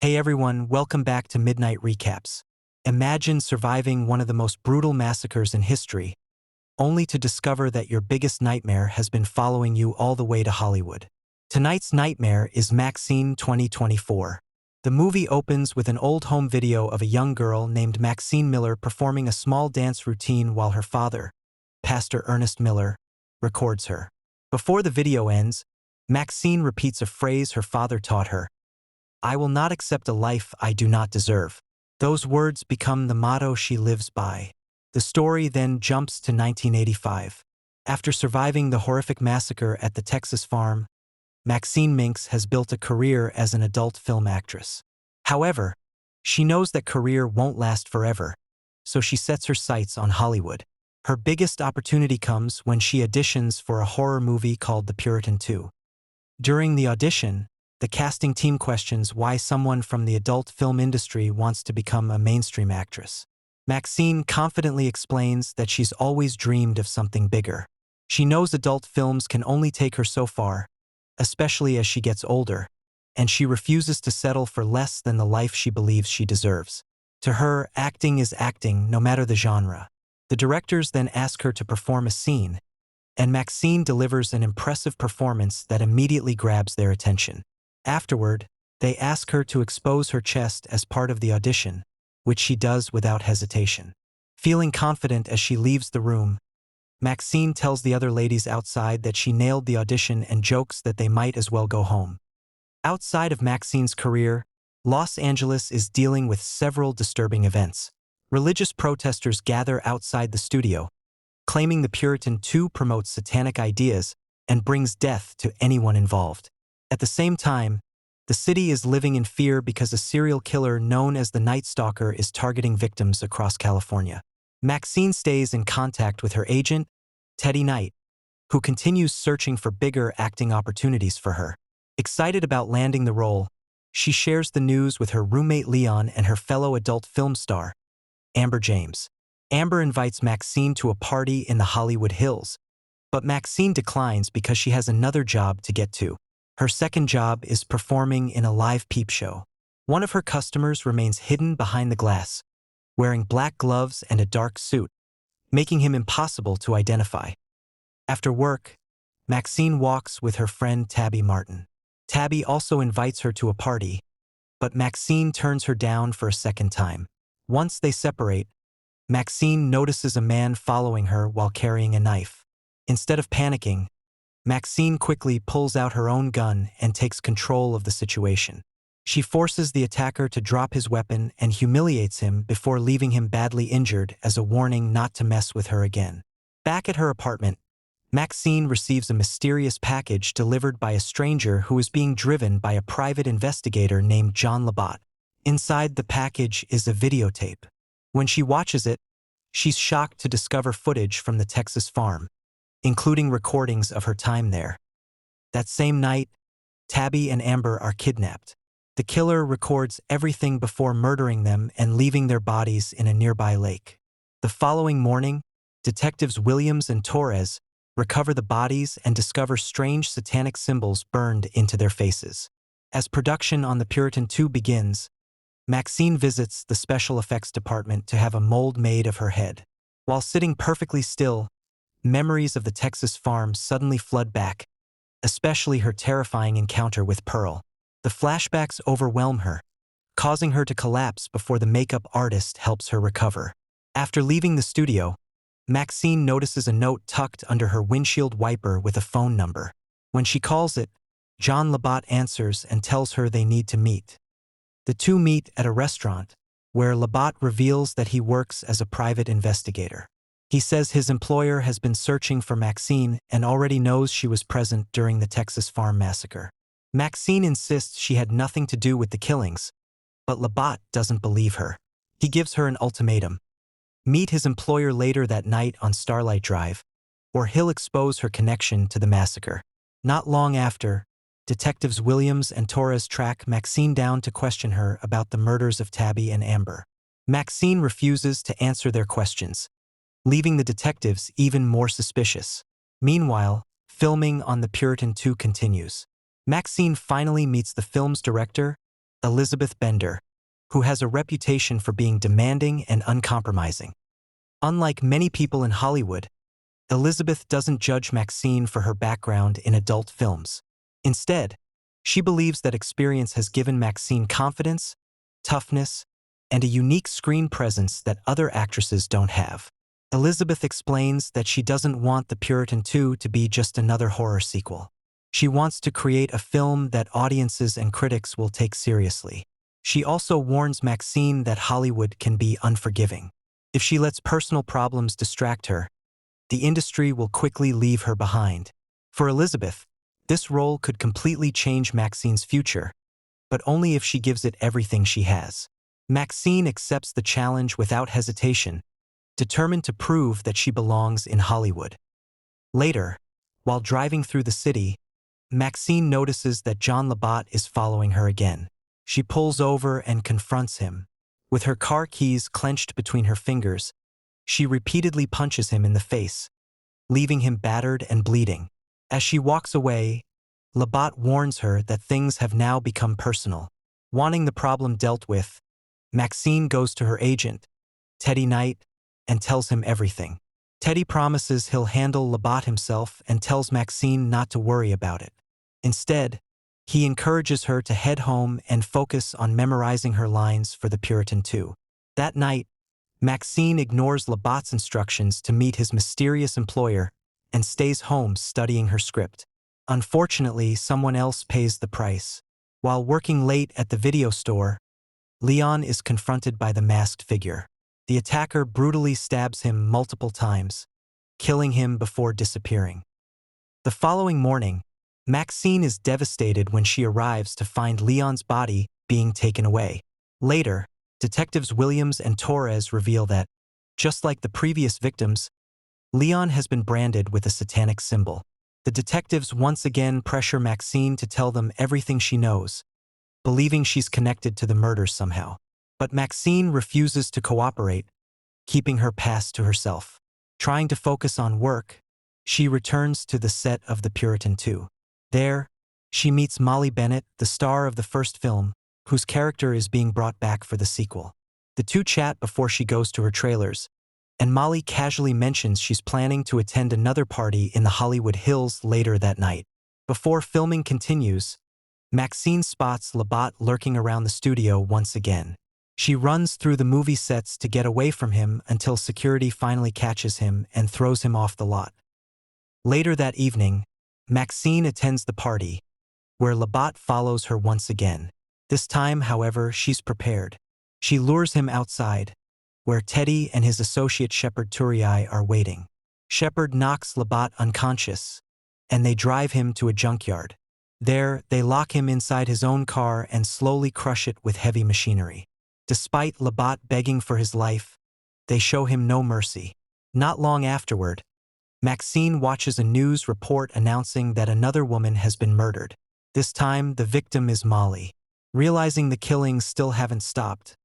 Hey everyone, welcome back to Midnight Recaps. Imagine surviving one of the most brutal massacres in history, only to discover that your biggest nightmare has been following you all the way to Hollywood. Tonight's nightmare is Maxine 2024. The movie opens with an old home video of a young girl named Maxine Miller performing a small dance routine while her father, Pastor Ernest Miller, records her. Before the video ends, Maxine repeats a phrase her father taught her: "I will not accept a life I do not deserve." Those words become the motto she lives by. The story then jumps to 1985. After surviving the horrific massacre at the Texas farm, Maxine Minks has built a career as an adult film actress. However, she knows that career won't last forever, so she sets her sights on Hollywood. Her biggest opportunity comes when she auditions for a horror movie called The Puritan 2. During the audition, the casting team questions why someone from the adult film industry wants to become a mainstream actress. Maxine confidently explains that she's always dreamed of something bigger. She knows adult films can only take her so far, especially as she gets older, and she refuses to settle for less than the life she believes she deserves. To her, acting is acting, no matter the genre. The directors then ask her to perform a scene, and Maxine delivers an impressive performance that immediately grabs their attention. Afterward, they ask her to expose her chest as part of the audition, which she does without hesitation. Feeling confident as she leaves the room, Maxine tells the other ladies outside that she nailed the audition and jokes that they might as well go home. Outside of Maxine's career, Los Angeles is dealing with several disturbing events. Religious protesters gather outside the studio, claiming the Puritan 2 promotes satanic ideas and brings death to anyone involved. At the same time, the city is living in fear because a serial killer known as the Night Stalker is targeting victims across California. Maxine stays in contact with her agent, Teddy Knight, who continues searching for bigger acting opportunities for her. Excited about landing the role, she shares the news with her roommate Leon and her fellow adult film star, Amber James. Amber invites Maxine to a party in the Hollywood Hills, but Maxine declines because she has another job to get to. Her second job is performing in a live peep show. One of her customers remains hidden behind the glass, wearing black gloves and a dark suit, making him impossible to identify. After work, Maxine walks with her friend Tabby Martin. Tabby also invites her to a party, but Maxine turns her down for a second time. Once they separate, Maxine notices a man following her while carrying a knife. Instead of panicking, Maxine quickly pulls out her own gun and takes control of the situation. She forces the attacker to drop his weapon and humiliates him before leaving him badly injured as a warning not to mess with her again. Back at her apartment, Maxine receives a mysterious package delivered by a stranger who is being driven by a private investigator named John Labatt. Inside the package is a videotape. When she watches it, she's shocked to discover footage from the Texas farm, including recordings of her time there. That same night, Tabby and Amber are kidnapped. The killer records everything before murdering them and leaving their bodies in a nearby lake. The following morning, detectives Williams and Torres recover the bodies and discover strange satanic symbols burned into their faces. As production on The Puritan 2 begins, Maxine visits the special effects department to have a mold made of her head. While sitting perfectly still, memories of the Texas farm suddenly flood back, especially her terrifying encounter with Pearl. The flashbacks overwhelm her, causing her to collapse before the makeup artist helps her recover. After leaving the studio, Maxine notices a note tucked under her windshield wiper with a phone number. When she calls it, John Labatt answers and tells her they need to meet. The two meet at a restaurant, where Labatt reveals that he works as a private investigator. He says his employer has been searching for Maxine and already knows she was present during the Texas farm massacre. Maxine insists she had nothing to do with the killings, but Labatt doesn't believe her. He gives her an ultimatum: meet his employer later that night on Starlight Drive, or he'll expose her connection to the massacre. Not long after, detectives Williams and Torres track Maxine down to question her about the murders of Tabby and Amber. Maxine refuses to answer their questions, leaving the detectives even more suspicious. Meanwhile, filming on The Puritan 2 continues. Maxine finally meets the film's director, Elizabeth Bender, who has a reputation for being demanding and uncompromising. Unlike many people in Hollywood, Elizabeth doesn't judge Maxine for her background in adult films. Instead, she believes that experience has given Maxine confidence, toughness, and a unique screen presence that other actresses don't have. Elizabeth explains that she doesn't want The Puritan 2 to be just another horror sequel. She wants to create a film that audiences and critics will take seriously. She also warns Maxine that Hollywood can be unforgiving. If she lets personal problems distract her, the industry will quickly leave her behind. For Elizabeth, this role could completely change Maxine's future, but only if she gives it everything she has. Maxine accepts the challenge without hesitation, determined to prove that she belongs in Hollywood. Later, while driving through the city, Maxine notices that John Labatt is following her again. She pulls over and confronts him. With her car keys clenched between her fingers, she repeatedly punches him in the face, leaving him battered and bleeding. As she walks away, Labatt warns her that things have now become personal. Wanting the problem dealt with, Maxine goes to her agent, Teddy Knight, and tells him everything. Teddy promises he'll handle Labatt himself and tells Maxine not to worry about it. Instead, he encourages her to head home and focus on memorizing her lines for The Puritan 2. That night, Maxine ignores Labatt's instructions to meet his mysterious employer and stays home studying her script. Unfortunately, someone else pays the price. While working late at the video store, Leon is confronted by the masked figure. The attacker brutally stabs him multiple times, killing him before disappearing. The following morning, Maxine is devastated when she arrives to find Leon's body being taken away. Later, Detectives Williams and Torres reveal that, just like the previous victims, Leon has been branded with a satanic symbol. The detectives once again pressure Maxine to tell them everything she knows, believing she's connected to the murders somehow. But Maxine refuses to cooperate, keeping her past to herself. Trying to focus on work, she returns to the set of The Puritan 2. There, she meets Molly Bennett, the star of the first film, whose character is being brought back for the sequel. The two chat before she goes to her trailers, and Molly casually mentions she's planning to attend another party in the Hollywood Hills later that night. Before filming continues, Maxine spots Labatt lurking around the studio once again. She runs through the movie sets to get away from him until security finally catches him and throws him off the lot. Later that evening, Maxine attends the party, where Labatt follows her once again. This time, however, she's prepared. She lures him outside, where Teddy and his associate Shepard Turiai are waiting. Shepard knocks Labatt unconscious, and they drive him to a junkyard. There, they lock him inside his own car and slowly crush it with heavy machinery. Despite Labatt begging for his life, they show him no mercy. Not long afterward, Maxine watches a news report announcing that another woman has been murdered. This time, the victim is Molly. Realizing the killings still haven't stopped,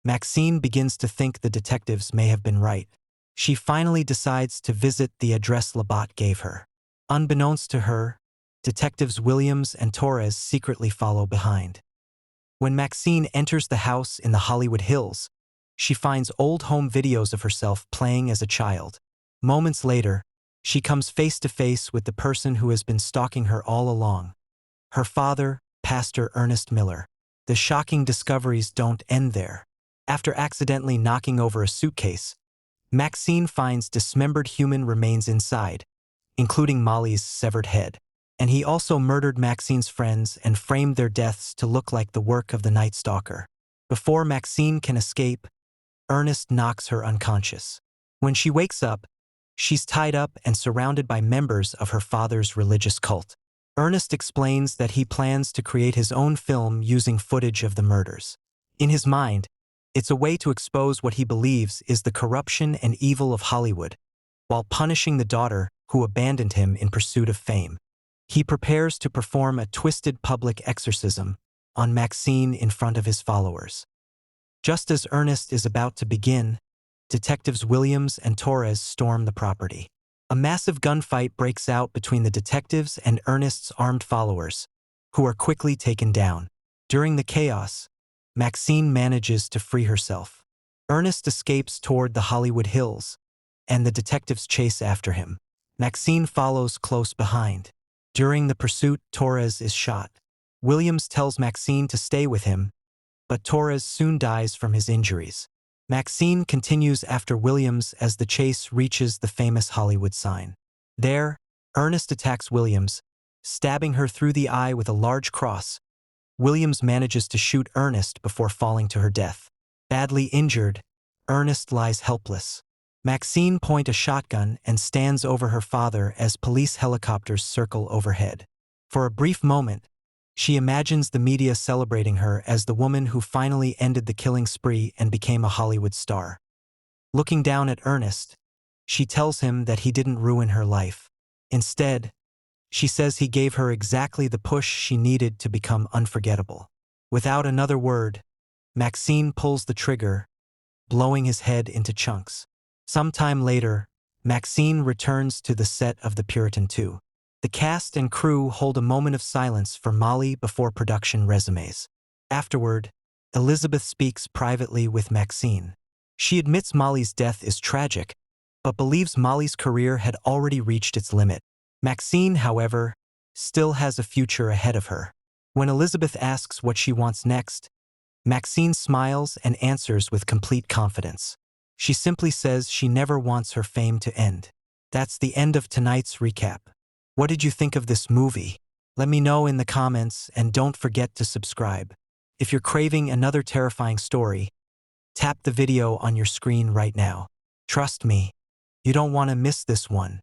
Maxine begins to think the detectives may have been right. She finally decides to visit the address Labatt gave her. Unbeknownst to her, Detectives Williams and Torres secretly follow behind. When Maxine enters the house in the Hollywood Hills, she finds old home videos of herself playing as a child. Moments later, she comes face to face with the person who has been stalking her all along. Her father, Pastor Ernest Miller. The shocking discoveries don't end there. After accidentally knocking over a suitcase, Maxine finds dismembered human remains inside, including Molly's severed head. And he also murdered Maxine's friends and framed their deaths to look like the work of the Night Stalker. Before Maxine can escape, Ernest knocks her unconscious. When she wakes up, she's tied up and surrounded by members of her father's religious cult. Ernest explains that he plans to create his own film using footage of the murders. In his mind, it's a way to expose what he believes is the corruption and evil of Hollywood, while punishing the daughter who abandoned him in pursuit of fame. He prepares to perform a twisted public exorcism on Maxine in front of his followers. Just as Ernest is about to begin, Detectives Williams and Torres storm the property. A massive gunfight breaks out between the detectives and Ernest's armed followers, who are quickly taken down. During the chaos, Maxine manages to free herself. Ernest escapes toward the Hollywood Hills, and the detectives chase after him. Maxine follows close behind. During the pursuit, Torres is shot. Williams tells Maxine to stay with him, but Torres soon dies from his injuries. Maxine continues after Williams as the chase reaches the famous Hollywood sign. There, Ernest attacks Williams, stabbing her through the eye with a large cross. Williams manages to shoot Ernest before falling to her death. Badly injured, Ernest lies helpless. Maxine points a shotgun and stands over her father as police helicopters circle overhead. For a brief moment, she imagines the media celebrating her as the woman who finally ended the killing spree and became a Hollywood star. Looking down at Ernest, she tells him that he didn't ruin her life. Instead, she says he gave her exactly the push she needed to become unforgettable. Without another word, Maxine pulls the trigger, blowing his head into chunks. Sometime later, Maxine returns to the set of The Puritan 2. The cast and crew hold a moment of silence for Molly before production resumes. Afterward, Elizabeth speaks privately with Maxine. She admits Molly's death is tragic, but believes Molly's career had already reached its limit. Maxine, however, still has a future ahead of her. When Elizabeth asks what she wants next, Maxine smiles and answers with complete confidence. She simply says she never wants her fame to end. That's the end of tonight's recap. What did you think of this movie? Let me know in the comments, and don't forget to subscribe. If you're craving another terrifying story, tap the video on your screen right now. Trust me, you don't want to miss this one.